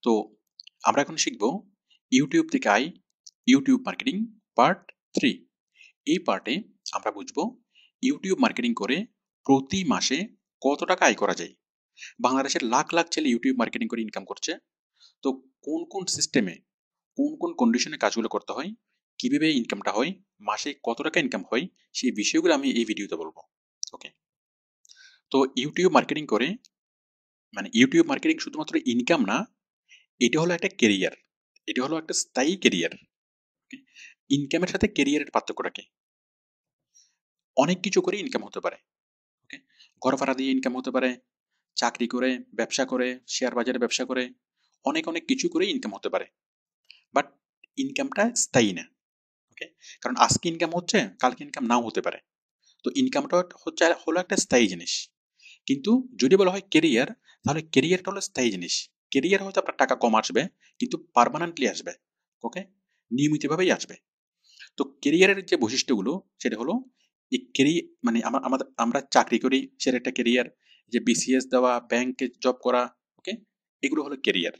তো আমরা এখন শিখব ইউটিউব থেকে আয়, ইউটিউব মার্কেটিং পার্ট 3। এই পার্টে আমরা বুঝব ইউটিউব মার্কেটিং করে প্রতি মাসে কত টাকা আয় করা যায়। বাংলাদেশের লাখ লাখ ছেলে ইউটিউব মার্কেটিং করে ইনকাম করছে। তো কোন কোন সিস্টেমে, কোন কোন কন্ডিশনে কাজগুলো করতে হয়, কিভাবে ইনকামটা হয়, মাসে কত টাকা ইনকাম হয়, সেই বিষয়গুলো আমি এই ভিডিওতে বলবো। ওকে, তো ইউটিউব মার্কেটিং করে ইউটিউব মার্কেটিং শুধুমাত্র ইনকাম না, এটা হলো একটা কেরিয়ার, এটা হলো একটা স্থায়ী কেরিয়ার। ইনকামের সাথে কেরিয়ারের পার্থক্যটা কি? অনেক কিছু করে ইনকাম হতে পারে। ওকে, ঘর ভাড়া দিয়ে ইনকাম হতে পারে, চাকরি করে, ব্যবসা করে, শেয়ার বাজারে ব্যবসা করে, অনেক অনেক কিছু করে ইনকাম হতে পারে। বাট ইনকামটা স্থায়ী না। ওকে, কারণ আজকে ইনকাম হচ্ছে, কালকে ইনকাম নাও হতে পারে। তো ইনকামটা হলো একটা স্থায়ী জিনিস। কিন্তু যদি বলা হয় কেরিয়ার, তাহলে কেরিয়ারটা হলো স্থায়ী জিনিস। কেরিয়ার হয়তো আপনার টাকা কম আসবে, কিন্তু পার্মানেন্টলি আসবে। ওকে, নিয়মিতভাবেই আসবে। তো কেরিয়ারের যে বৈশিষ্ট্যগুলো, সেটা হলো এই আমরা চাকরি করি, সেটা একটা কেরিয়ার। যে বিসিএস দেওয়া, ব্যাংকে জব করা, ওকে, এগুলো হলো কেরিয়ার।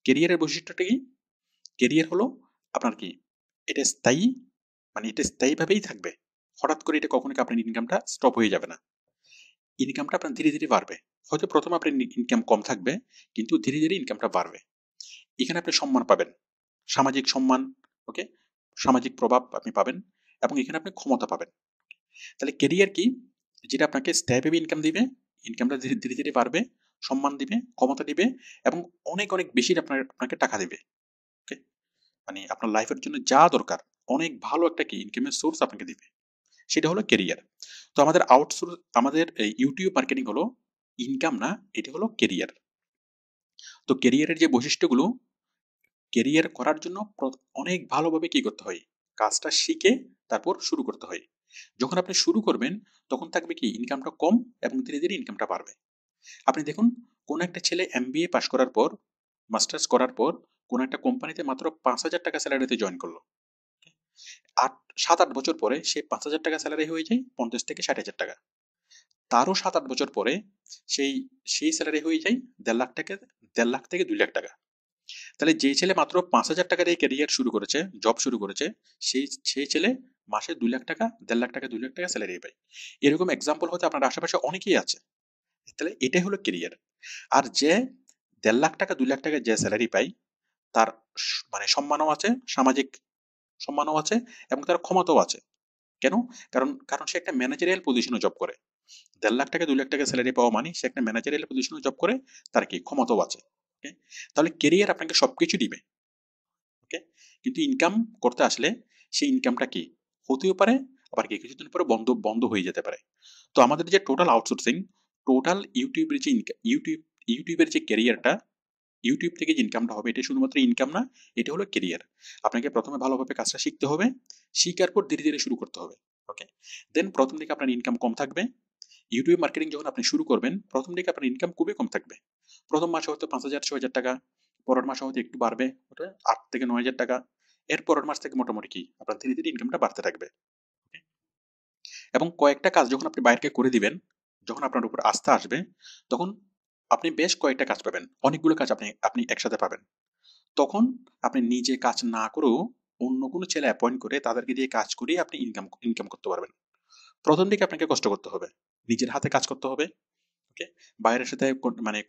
কেরিয়ারের বৈশিষ্ট্যটা কি? কেরিয়ার হলো আপনার কি, এটা স্থায়ী, এটা স্থায়ীভাবেই থাকবে। হঠাৎ করে এটা কখনো আপনার ইনকামটা স্টপ হয়ে যাবে না। ইনকামটা আপনার ধীরে ধীরে বাড়বে। হয়তো প্রথমে আপনার ইনকাম কম থাকবে, কিন্তু ধীরে ধীরে ইনকামটা বাড়বে। এখানে আপনি সম্মান পাবেন, সামাজিক সম্মান। ওকে, সামাজিক প্রভাব আপনি পাবেন, এবং এখানে আপনি ক্ষমতা পাবেন। তাহলে কেরিয়ার কি? যেটা আপনাকে স্থায়ীভাবে ইনকাম দিবে, ইনকামটা ধীরে ধীরে ধীরে বাড়বে, সম্মান দিবে, ক্ষমতা দিবে, এবং অনেক অনেক বেশি আপনাকে টাকা দিবে। ওকে, আপনার লাইফের জন্য যা দরকার, অনেক ভালো একটা কি ইনকামের সোর্স আপনাকে দিবে, সেটা হলো কেরিয়ার। তো আমাদের এই ইউটিউব মার্কেটিং হলো ইনকাম না, এটা হলো কেরিয়ার। তো কেরিয়ারের যে বৈশিষ্ট্যগুলো, কেরিয়ার করার জন্য অনেক ভালোভাবে কি করতে হয়, কাজটা শিখে তারপর শুরু করতে হয়। যখন আপনি শুরু করবেন, তখন থাকবে কি ইনকামটা কম, এবং ধীরে ধীরে ইনকামটা বাড়বে। আপনি দেখুন, কোন একটা ছেলে এমবিএ পাশ করার পর, মাস্টার্স করার পর, কোন একটা কোম্পানিতে মাত্র 5,000 টাকা স্যালারিতে জয়েন করলো। 7-8 বছর পরে সে 5,000 টাকা স্যালারি হয়ে যায় 50 থেকে 60,000 টাকা। তারও 7-8 বছর পরে সেই সেই স্যালারি হয়ে যায় 1.5 লাখ টাকা, 1.5 লাখ থেকে 2 লাখ টাকা। তাহলে যে ছেলে মাত্র 5,000 টাকার এই ক্যারিয়ার শুরু করেছে, জব শুরু করেছে, সেই ছেলে মাসে 2 লাখ টাকা, 1.5 লাখ টাকা, 2 লাখ টাকা স্যালারি পায়। এরকম এক্সাম্পল হয়তো আপনার আশেপাশে অনেকেই আছে। তাহলে এটাই হলো কেরিয়ার। আর যে 1.5 লাখ টাকা, 2 লাখ টাকা যে স্যালারি পায়, তার সম্মানও আছে, সামাজিক সম্মানও আছে, এবং তার ক্ষমতাও আছে। কেন? কারণ কারণ সে একটা ম্যানেজারিয়াল পজিশনে জব করে। 1.5 লাখ টাকা, 2 লাখ টাকা স্যালারি পাওয়া মানে সে একটা ম্যানেজারিয়াল পজিশনে জব করে, তার কি ক্ষমতাও আছে। ওকে, তাহলে কেরিয়ার আপনাকে সবকিছু দিবে। ওকে, কিন্তু ইনকাম করতে আসলে সেই ইনকামটা কি হতেও পারে, আবার কি কিছুদিন পরে বন্ধ বন্ধ হয়ে যেতে পারে। তো আমাদের যে টোটাল আউটসোর্সিং, টোটাল ইউটিউবের যে ক্যারিয়ারটা, ইউটিউব থেকে যে ইনকামটা হবে, এটা শুধুমাত্র ইনকাম না, এটা হলো কেরিয়ার। আপনাকে প্রথমে ভালোভাবে কাজটা শিখতে হবে, শিখার পর ধীরে ধীরে শুরু করতে হবে। ওকে, দেন প্রথম দিকে আপনার ইনকাম কম থাকবে। ইউটিউব মার্কেটিং যখন আপনি শুরু করবেন, প্রথম দিকে আপনার ইনকাম খুবই কম থাকবে। প্রথম মাসে হয়তো 5,000-6,000 টাকা, পরের মাসে হয়তো একটু বাড়বে, ওটা 8 থেকে 9,000 টাকা। এর পরের মাস থেকে মোটামুটি কি আপনার ধীরে ধীরে ইনকামটা বাড়তে থাকবে। Okay? এবং কয়েকটা কাজ যখন আপনি বাইরকে করে দিবেন, যখন আপনার উপর আস্থা আসবে, তখন আপনি বেশ কয়েকটা কাজ পাবেন, অনেকগুলো কাজ আপনি আপনি একসাথে পাবেন। তখন আপনি নিজে কাজ না করেও অন্য কোনো ছেলে অ্যাপয়েন্ট করে তাদেরকে দিয়ে কাজ করিয়ে আপনি ইনকাম ইনকাম করতে পারবেন। প্রথম দিকে আপনাকে কষ্ট করতে হবে, নিজের হাতে কাজ করতে হবে। ওকে, বাইরের সাথে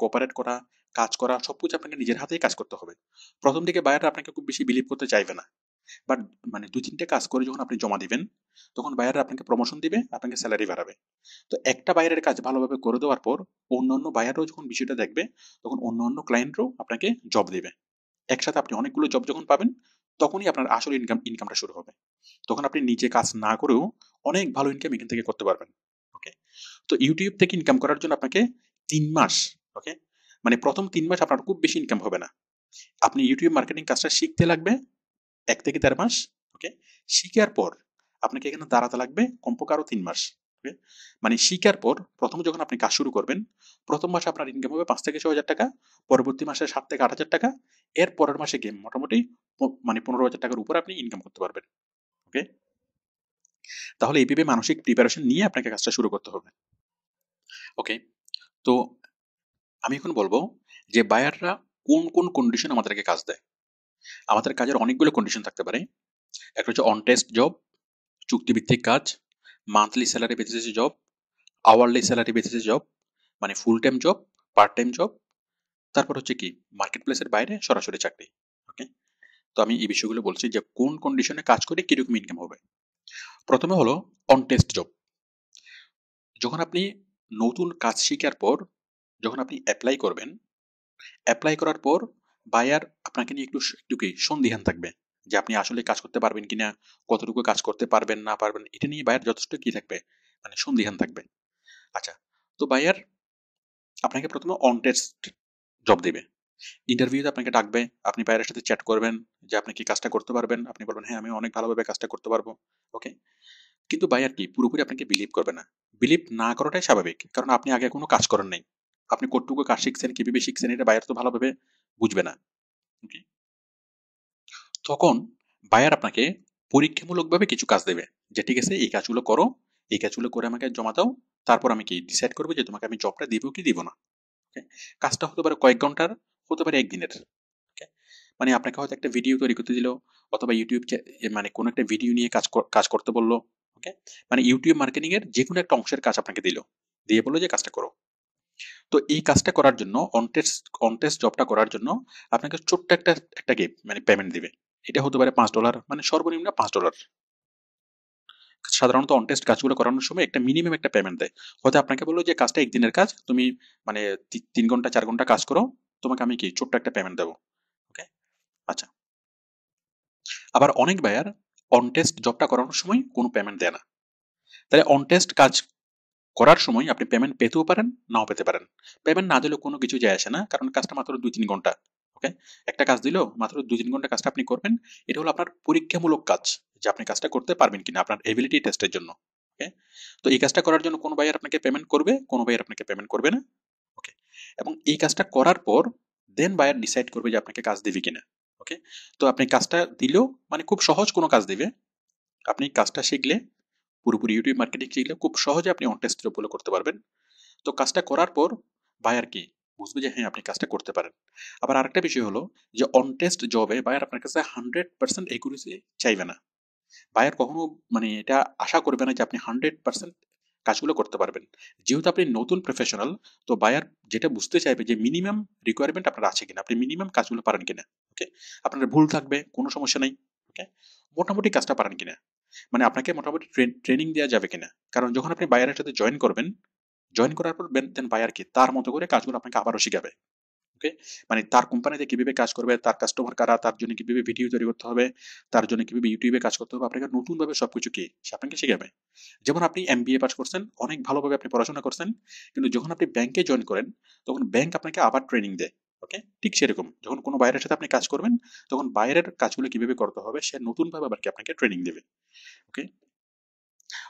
কোঅপারেট করা, কাজ করা, সবকিছু আপনাকে নিজের হাতেই কাজ করতে হবে। প্রথম দিকে বায়াররা আপনাকে খুব বেশি বিলিভ করতে চাইবে না। বাট 2-3টে কাজ করে যখন আপনি জমা দিবেন, তখন বায়াররা আপনাকে প্রমোশন দিবে, আপনাকে স্যালারি বাড়াবে। তো একটা বায়ারের কাজ ভালোভাবে করে দেওয়ার পর অন্যান্য বায়াররাও যখন বিষয়টা দেখবে, তখন অন্যান্য ক্লায়েন্টরাও আপনাকে জব দিবে। একসাথে আপনি অনেকগুলো জব যখন পাবেন, তখনই আপনার আসল ইনকামটা শুরু হবে। তখন আপনি নিজে কাজ না করেও অনেক ভালো ইনকাম এখান থেকে করতে পারবেন। ওকে, তো ইউটিউব থেকে ইনকাম করার জন্য আপনাকে 3 মাস, ওকে, প্রথম 3 মাস আপনার খুব বেশি ইনকাম হবে না। আপনি ইউটিউব মার্কেটিং কাজটা শিখতে লাগবে 1 থেকে 1.5 মাস। ওকে, শিখার পর আপনাকে এখানে দাঁড়াতে লাগবে কমপক্ষে আরো 3 মাস। ওকে, শিখার পর প্রথম যখন আপনি কাজ শুরু করবেন, প্রথম মাসে আপনার ইনকাম হবে 5 থেকে 6 হাজার টাকা, পরবর্তী মাসে 7 থেকে 8 হাজার টাকা, এর পরের মাসে গিয়ে মোটামুটি 15,000 টাকার উপর আপনি ইনকাম করতে পারবেন। ওকে, তাহলে এইভাবে মানসিক প্রিপারেশন নিয়ে আপনাকে কাজটা শুরু করতে হবে। ওকে, তো আমি এখন বলবো যে বায়াররা কোন কোন কন্ডিশন আমাদেরকে কাজ দেয়। আমাদের কাজের অনেকগুলো কন্ডিশন থাকতে পারে। একটা হচ্ছে অন টেস্ট জব, চুক্তিভিত্তিক কাজ, মান্থলি স্যালারি বেসিসে জব, আওয়ারলি স্যালারি বেসিসে জব, মানে full time job, part time job, তারপর হচ্ছে কি মার্কেট প্লেসের বাইরে সরাসরি চাকরি। ওকে, তো আমি এই বিষয়গুলো বলছি যে কোন কন্ডিশনে কাজ করে কিরকম ইনকাম হবে। প্রথমে হলো অন টেস্ট জব। যখন আপনি নতুন কাজ শিখার পর যখন আপনি অ্যাপ্লাই করবেন, অ্যাপ্লাই করার পর বায়ার আপনাকে নিয়ে একটু কি সন্দিহান থাকবে যে আপনি আসলে কাজ করতে পারবেন কিনা, কতটুকু কাজ করতে পারবেন না পারবেন, এটা নিয়ে বায়ার যথেষ্ট কি থাকবে, মানে সন্দিহান থাকবে। আচ্ছা, তো বায়ার আপনাকে প্রথমে অন টেস্ট জব দেবে। ইন্টারভিউতে আপনাকে ডাকবে, আপনি বায়ারের সাথে চ্যাট করবেন যে আপনি কি কাজটা করতে পারবেন, আপনি বলবেন হ্যাঁ আমি অনেক ভালোভাবে কাজটা করতে পারবো। ওকে, কিন্তু বায়ার কি পুরোপুরি আপনাকে বিলিভ করবে না। বিলিভ না করাটাই স্বাভাবিক, কারণ আপনি আগে কোনো কাজ করেন নাই। আপনি কতটুকু কাজ শিখছেন, কিভাবে শিখছেন, এটা বায়ার তো ভালোভাবে বুঝবে না। ওকে, তখন বায়ার আপনাকে পরীক্ষামূলকভাবে কিছু কাজ দেবে যে ঠিক আছে এই কাজগুলো করো, এই কাজগুলো করে আমাকে জমা দাও, তারপর আমি কি ডিসাইড করবো যে তোমাকে আমি জবটা দিব কি দিব না। ওকে, কাজটা হতে পারে কয়েক ঘন্টার, হতে পারে একদিনের। ওকে, মানে আপনাকে হয়তো একটা ভিডিও তৈরি করতে দিল, অথবা মানে কোনো একটা ভিডিও নিয়ে কাজ করতে বললো। ওকে, মানে ইউটিউব মার্কেটিং এর যে কোনো একটা অংশের কাজ আপনাকে দিল, দিয়ে বললো যে কাজটা করো। তো এই কাজটা করার জন্য অনটেস্ট জবটা করার জন্য আপনাকে ছোট্ট একটা একটা মানে পেমেন্ট দিবে। এটা হতে পারে $5, মানে সর্বনিম্ন $5। সাধারণত অনটেস্ট কাজগুলো করানোর সময় একটা মিনিমাম একটা পেমেন্ট দেয়। হয়তো আপনাকে বললো যে কাজটা একদিনের কাজ, তুমি মানে 3 ঘন্টা 4 ঘন্টা কাজ করো, তোমাকে আমি কি ছোট্ট একটা পেমেন্ট দেবো। ওকে, আচ্ছা। আবার অনেক বায়ার অনটেস্ট জবটা করানোর সময় কোনো পেমেন্ট দেয় না। তাহলে অনটেস্ট কাজ করার সময় আপনি পেমেন্ট পেতেও পারেন, নাও পেতে পারেন। পেমেন্ট না দিলেও কোনো কিছু যায় আসে না, কারণ কাজটা মাত্র 2-3 ঘন্টা। ওকে, একটা কাজ দিলেও মাত্র 2-3 ঘন্টা কাজটা আপনি করবেন। এটা হলো আপনার পরীক্ষামূলক কাজ, যে আপনি কাজটা করতে পারবেন কিনা আপনার এবিলিটি টেস্টের জন্য। ওকে, তো এই কাজটা করার জন্য কোনো বায়ার আপনাকে পেমেন্ট করবে, কোনো বায়ার আপনাকে পেমেন্ট করবে না। ওকে, এবং এই কাজটা করার পর দেন বায়ার ডিসাইড করবে যে আপনাকে কাজ দিবে কিনা। ওকে, তো আপনি কাজটা দিলেও মানে খুব সহজ কোনো কাজ দিবে। আপনি কাজটা শিখলে, পুরোপুরি ইউটিউব মার্কেটিং শিখলে খুব সহজে আপনি অন টেস্ট জবগুলো করতে পারবেন। তো কাজটা করার পর বায়ার কি বুঝবে যে হ্যাঁ আপনি কাজটা করতে পারেন। আবার আরেকটা বিষয় হলো যে অন টেস্ট জবে বায়ার আপনার কাছে 100% একুরেসি চাইবে না। বায়ার কখনো মানে এটা আশা করবে না যে আপনি 100% কাজগুলো করতে পারবেন। যেহেতু আপনি নতুন প্রফেশনাল, তো বায়ার যেটা বুঝতে চাইবে যে মিনিমাম রিকোয়ারমেন্ট আপনার আছে কিনা, আপনি মিনিমাম কাজগুলো পারেন কিনা। ওকে, আপনার ভুল থাকবে, কোনো সমস্যা নেই। ওকে, মোটামুটি কাজটা পারেন কিনা, মানে আপনাকে মোটামুটি ট্রেনিং দেওয়া যাবে কিনা। কারণ যখন আপনি বায়ারের সাথে জয়েন করবেন, জয়েন করার পর দেন বায়ার কি তার মতো করে কাজগুলো আপনাকে আবারও শিখাবে। ওকে, মানে তার কোম্পানিতে কিভাবে কাজ করবে, তার কাস্টমার কারা, তার জন্য কিভাবে ভিডিও তৈরি করতে হবে, তার জন্য কিভাবে ইউটিউবে কাজ করতে হবে, আপনাকে নতুন ভাবে সবকিছু কি সে আপনাকে শিখাবে। যেমন আপনি এমবিএ পাস করছেন, অনেক ভালোভাবে আপনি পড়াশোনা করছেন, কিন্তু যখন আপনি ব্যাংকে জয়েন করেন তখন ব্যাংক আপনাকে আবার ট্রেনিং দেয়। ওকে, ঠিক সেরকম যখন কোনো বাইরের সাথে আপনি কাজ করবেন, তখন বাইরের কাজগুলো কিভাবে করতে হবে সে নতুন ভাবে আবার কি আপনাকে ট্রেনিং দেবে। ওকে,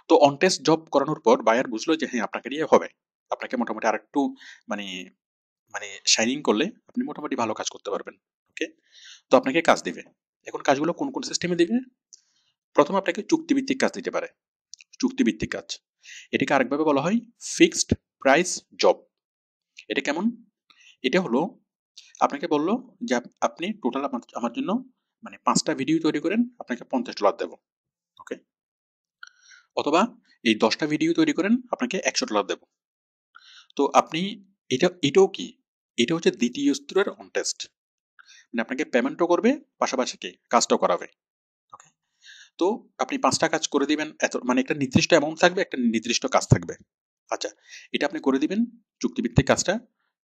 তো অন টেস্ট জব করানোর পর বায়ার বুঝলো যে হ্যাঁ আপনাকে দিয়ে হবে, আপনাকে মোটামুটি আরেকটু মানে মানে শাইনিং করলে আপনি মোটামুটি ভালো কাজ করতে পারবেন। ওকে, তো আপনাকে কাজ দিবে। এখন কাজগুলো কোন কোন সিস্টেমে দিবে। প্রথমে আপনাকে চুক্তিভিত্তিক কাজ দিতে পারে। চুক্তিভিত্তিক কাজ, এটাকে আরেকভাবে বলা হয় ফিক্সড প্রাইস জব। এটা কেমন, এটা হলো আপনাকে বললো যে আপনি টোটাল আমার জন্য মানে 5টা ভিডিও তৈরি করেন, আপনাকে $50 দেবো। ওকে, অথবা এই 10টা ভিডিও তৈরি করেন, আপনাকে $100 দেবো। তো আপনি এটাও কি, এটা হচ্ছে দ্বিতীয় স্তরের অন টেস্ট, মানে আপনাকে পেমেন্টও করবে, পাশাপাশি কি কাজটাও করাবে। ওকে, তো আপনি 5টা কাজ করে দিবেন, এত মানে একটা নির্দিষ্ট অ্যামাউন্ট থাকবে, একটা নির্দিষ্ট কাজ থাকবে। আচ্ছা, এটা আপনি করে দিবেন চুক্তিভিত্তিক কাজটা।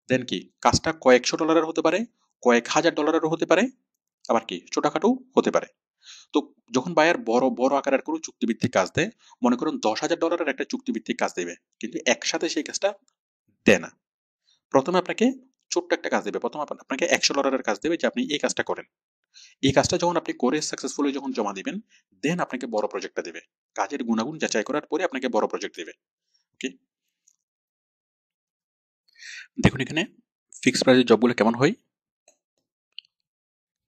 দেন কি কাজটা কয়েকশো ডলারের হতে পারে, কয়েক হাজার ডলারেরও হতে পারে, আবার কি ছোটখাটো হতে পারে। তো যখন বায়ার বড় বড় আকারের কোনো চুক্তিভিত্তিক কাজ দেয়, মনে করুন $10,000 একটা চুক্তিভিত্তিক কাজ দেবে, কিন্তু একসাথে সেই কাজটা দেয় না। প্রথমে আপনাকে ছোট্ট একটা কাজ দেবে, প্রথমে আপনাকে $100 কাজ দেবে যে আপনি এই কাজটা করেন। এই কাজটা যখন আপনি করে সাকসেসফুলি যখন জমা দিবেন, দেন আপনাকে বড় প্রজেক্টটা দেবে। কাজের গুণাগুণ যাচাই করার পরে আপনাকে বড় প্রজেক্ট দেবে। ওকে, দেখুন এখানে ফিক্সড প্রাইসের জবগুলো কেমন হয়।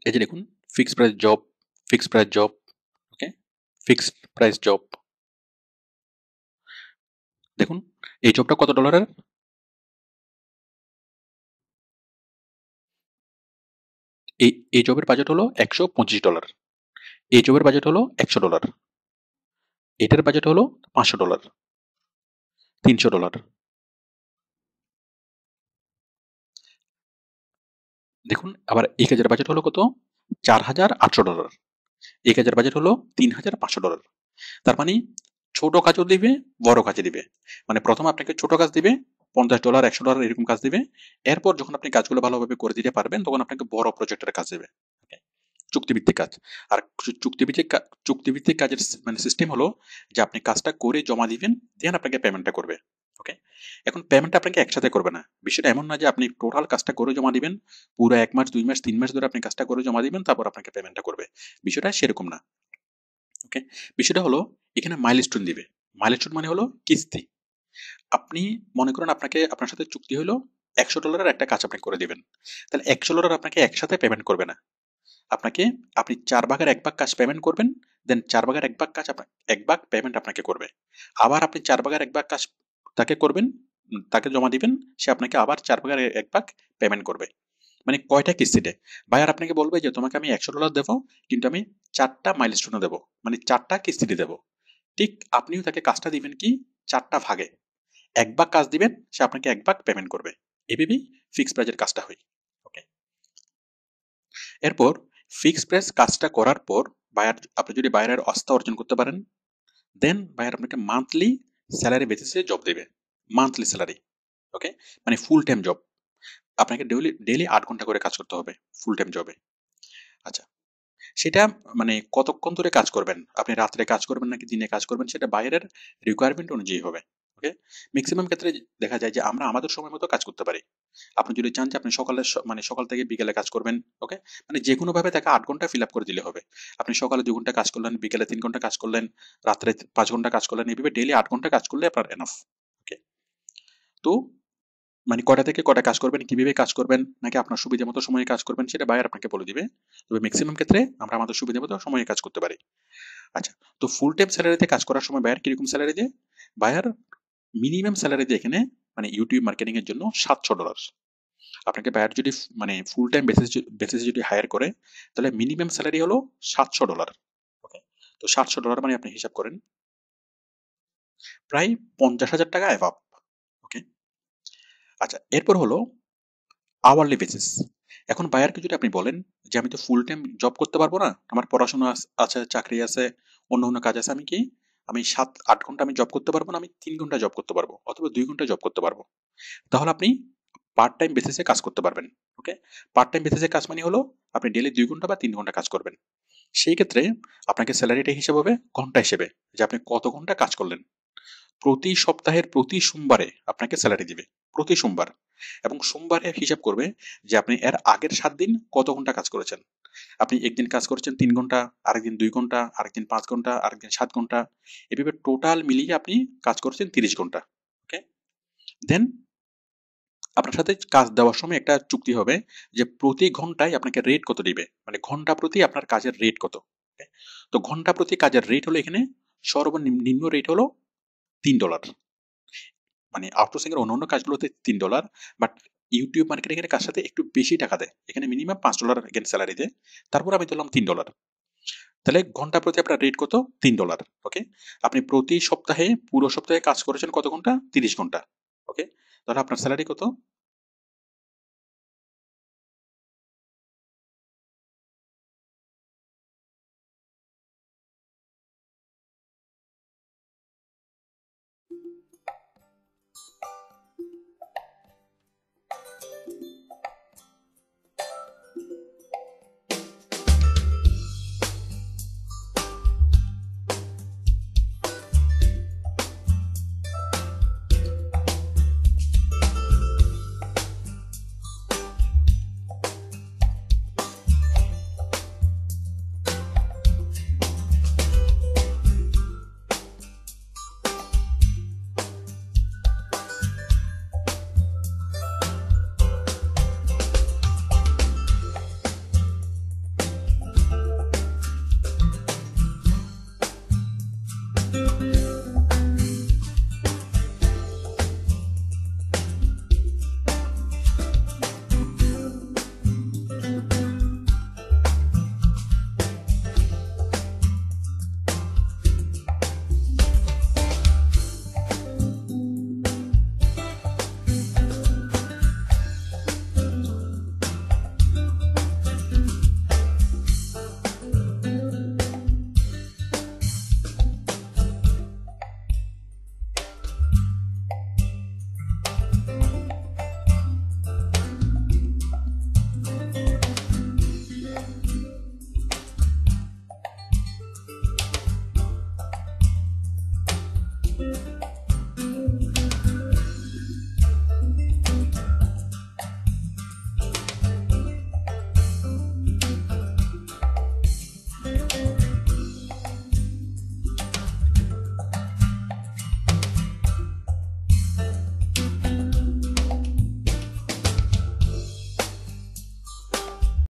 এই যে দেখুন, fixed price job, fixed price job. Okay, fixed price job. দেখুন এই জবটা কত ডলারের, এই জবের বাজেট হলো $125, এই জবের বাজেট হলো $100, এটার বাজেট হলো $500, $300। দেখুন আবার এই কাজের বাজেট হলো কত, $4,800, এই কাজের বাজেট হলো $3,500। তার মানে ছোট কাজও দিবে, বড় কাজে দিবে। মানে প্রথম আপনাকে ছোট কাজ দিবে, $50, $100 এরকম কাজ দিবে। এরপর যখন আপনি কাজগুলো ভালোভাবে করে দিতে পারবেন তখন আপনাকে বড় প্রজেক্টের কাজ দেবে, চুক্তিভিত্তিক কাজ। আর চুক্তিভিত্তিক কাজের মানে সিস্টেম হলো যে আপনি কাজটা করে জমা দিবেন, দেন আপনাকে পেমেন্টটা করবে। ওকে, এখন পেমেন্টটা আপনাকে একসাথে করবে না। বিষয়টা এমন না যে আপনি টোটাল কাজটা করে জমা দিবেন, পুরো 1 মাস 2 মাস 3 মাস ধরে আপনি কাজটা করে জমা দিবেন, তারপর আপনাকে পেমেন্টটা করবে। বিষয়টা সেরকম না। ওকে, বিষয়টা হলো এখানে মাইলস্টোন দিবে। মাইলস্টোন মানে হলো কিস্তি। আপনি মনে করেন আপনার সাথে চুক্তি হলো $100 একটা কাজ আপনি করে দিবেন, তাহলে $100 আপনাকে একসাথে পেমেন্ট করবে না। আপনি 4 ভাগের 1 ভাগ কাজ পেমেন্ট করবেন, দেন 4 ভাগের 1 ভাগ কাজ 1 ভাগ পেমেন্ট আপনাকে করবে। আবার আপনি 4 ভাগের 1 ভাগ কাজ তাকে করবেন, তাকে জমা দিবেন, সে আপনাকে আবার 4 ভাগের 1 ভাগ পেমেন্ট করবে। মানে কয়টা কিস্তিতে? বায়ার আপনাকে বলবে যে তোমাকে আমি $100 দেবো, কিন্তু আমি 4টা মাইলস্টোনে দেবো, মানে 4টা কিস্তিতে দেবো। ঠিক আপনিও তাকে কাজটা দিবেন কি 4টা ভাগে। 1 ভাগ কাজ দিবেন, সে আপনাকে 1 ভাগ পেমেন্ট করবে। এভাবেই ফিক্সড প্রাইজের কাজটা হয়। ওকে, এরপর ফিক্সড প্রাইস কাজটা করার পর আপনি যদি বায়ারের আস্থা অর্জন করতে পারেন, দেন বায়ার আপনাকে মান্থলি স্যালারি বেসিসে জব দেবে। Monthly salary. ওকে, মানে ফুল টাইম জব। আপনাকে ডেইলি 8 ঘন্টা করে কাজ করতে হবে ফুল টাইম জবে। আচ্ছা, সেটা মানে কতক্ষণ ধরে কাজ করবেন, আপনি রাত্রে কাজ করবেন নাকি দিনে কাজ করবেন, সেটা বাইরের রিকোয়ারমেন্ট অনুযায়ী হবে। ওকে, ম্যাক্সিমাম ক্ষেত্রে দেখা যায় যে আমরা আমাদের সময় মতো কাজ করতে পারি। আপনি যদি চান যে আপনি মানে সকাল থেকে বিকেলে কাজ করবেন, ওকে, মানে যে কোনো ভাবে তাকে 8 ঘন্টা ফিল আপ করে দিলে হবে। আপনি সকালে 2 ঘন্টা কাজ করলেন, বিকেলে 3 ঘন্টা কাজ করলেন, রাত্রে 5 ঘন্টা কাজ করলেন, এইভাবে ডেইলি 8 ঘন্টা কাজ করলে আপনার এনাফ। ওকে, তো মানে কয়টা থেকে কয়টা কাজ করবেন, কিভাবে কাজ করবেন, নাকি আপনার সুবিধা মতো সময়ে কাজ করবেন, সেটা বায়ার আপনাকে বলে দিবে। তবে ম্যাক্সিমাম ক্ষেত্রে আমরা আমাদের সুবিধা মতো সময়ে কাজ করতে পারি। আচ্ছা, তো ফুল টাইম স্যালারিতে কাজ করার সময় বায়ার কিরকম স্যালারি দেয়? বায়ার মিনিমাম স্যালারি দেয় এখানে, মানে ইউটিউব মার্কেটিং এর জন্য $700। আপনাকে বায়ার যদি মানে ফুল টাইম বেসিসে যদি হায়ার করে, তাহলে মিনিমাম স্যালারি হলো $700। ওকে, তো $700 মানে আপনি হিসাব করেন প্রায় $50,000 অ্যাভাব। ওকে, আচ্ছা, এরপর হলো আওয়ারলি বেসিস। এখন বায়ারকে যদি আপনি বলেন যে আমি তো ফুল টাইম জব করতে পারবো না, আমার পড়াশোনা আছে, চাকরি আছে, অন্য অন্য কাজ আছে, আমি 7-8 ঘন্টা আমি জব করতে পারবো না, আমি 3 ঘন্টা জব করতে পারবো অথবা 2 ঘন্টা জব করতে পারবো, তাহলে আপনি পার্ট টাইম বেসিসে কাজ করতে পারবেন। ওকে, পার্ট টাইম বেসিসে কাজ মানে হলো আপনি ডেইলি 2 ঘন্টা বা 3 ঘন্টা কাজ করবেন। সেই ক্ষেত্রে আপনাকে স্যালারিটা হিসেব হবে ঘন্টা হিসেবে, যে আপনি কত ঘন্টা কাজ করলেন। প্রতি সপ্তাহের প্রতি সোমবারে আপনাকে স্যালারি দিবে, প্রতি সোমবার। এবং সোমবারে হিসাব করবে যে আপনি এর আগের 7 দিন কত ঘন্টা কাজ করেছেন। আপনি একদিন কাজ করেছেন 3 ঘন্টা, আরেকদিন 2 ঘন্টা, আরেকদিন 5 ঘন্টা, আরেকদিন 7 ঘন্টা, এভাবে টোটাল মিলিয়ে আপনি কাজ করেছেন 30 ঘন্টা। ওকে, দেন আপনার সাথে কাজ দেওয়ার সময় একটা চুক্তি হবে যে প্রতি ঘন্টায় আপনাকে রেট কত দিবে, মানে ঘন্টা প্রতি আপনার কাজের রেট কত। Okay? তো ঘন্টা প্রতি কাজের রেট হলো এখানে সর্বনিম্ন রেট হলো $3। মানে আউটসোর্সিং এর অন্যান্য কাজগুলোতে $3, বাট ইউটিউব মার্কেটিং এর কাজ সাথে একটু বেশি টাকা দেয়, এখানে মিনিমাম $5 এগেন স্যালারি দেয়, তারপর আমি ধরলাম $3। তাহলে ঘন্টা প্রতি আপনার রেট কত, $3। ওকে, আপনি প্রতি সপ্তাহে পুরো সপ্তাহে কাজ করেছেন কত ঘন্টা, 30 ঘন্টা। ওকে, তাহলে আপনার স্যালারি কত,